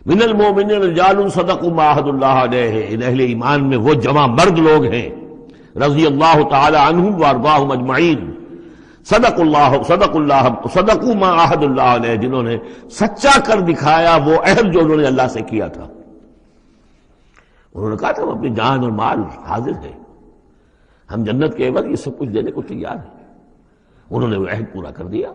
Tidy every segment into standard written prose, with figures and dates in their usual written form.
من المؤمنین رجال صدقوا ما عاہدوا اللہ علیہ، ان اہل ایمان میں وہ جمع مرد لوگ ہیں رضی اللہ تعالی عنہم وارضاہم اجمعین، صدقوا ما عاہدوا اللہ علیہ، جنہوں نے سچا کر دکھایا وہ عہد جو انہوں نے اللہ سے کیا تھا۔ انہوں نے کہا تھا ہم اپنی جان اور مال حاضر ہیں، ہم جنت کے عوض یہ سب کچھ دینے کو تیار ہیں، انہوں نے وہ عہد پورا کر دیا۔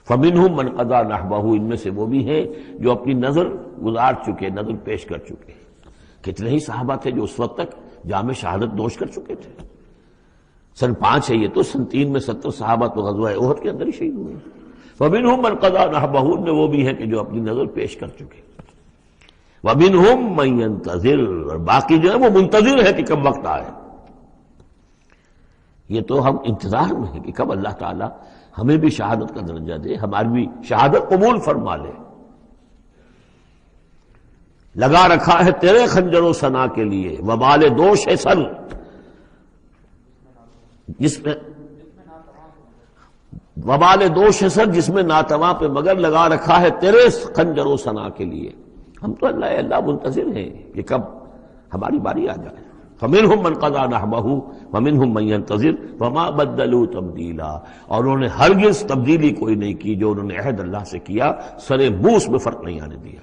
فَمِنْهُمْ مَنْ قَضَىٰ نَحْبَهُ، ان میں سے وہ بھی ہیں جو اپنی نظر گزار چکے، نظر پیش کر چکے۔ کتنے ہی صحابہ تھے جو اس وقت تک جام شہادت نوش کر چکے تھے۔ سن 5 ہے یہ تو، سن 3 میں 70 صحابہ تو غزوہ احد کے اندر ہی شہید ہوئے۔ فَمِنْهُمْ مَنْ قَضَىٰ نَحْبَهُ، ان میں وہ بھی ہیں کہ جو اپنی نظر پیش کر چکے۔ وَمِنْهُمْ مَنْ يَنْتَظِرُ، اور باقی جو ہے وہ منتظر ہے کہ کب وقت آئے۔ یہ تو ہم انتظار میں ہیں کہ کب اللہ تعالیٰ ہمیں بھی شہادت کا درجہ دے، ہماری بھی شہادت قبول فرما لے۔ لگا رکھا ہے تیرے خنجر و ثنا کے لیے وبال دوش ہے سر، جس میں وبال دوش ہے سر، جس میں ناتواں پہ مگر لگا رکھا ہے تیرے خنجر و ثنا کے لیے۔ ہم تو اللہ منتظر ہیں کہ کب ہماری باری آ جائے۔ فَمِنْهُمْ مَنْ قَضَىٰ نَحْبَهُ وَمِنْهُمْ مَنْ يَنْتَظِرُ وَمَا بَدَّلُوا تَبْدِيلًا، اور انہوں نے ہرگز تبدیلی کوئی نہیں کی، جو انہوں نے عہد اللہ سے کیا سرے بوس میں فرق نہیں آنے دیا۔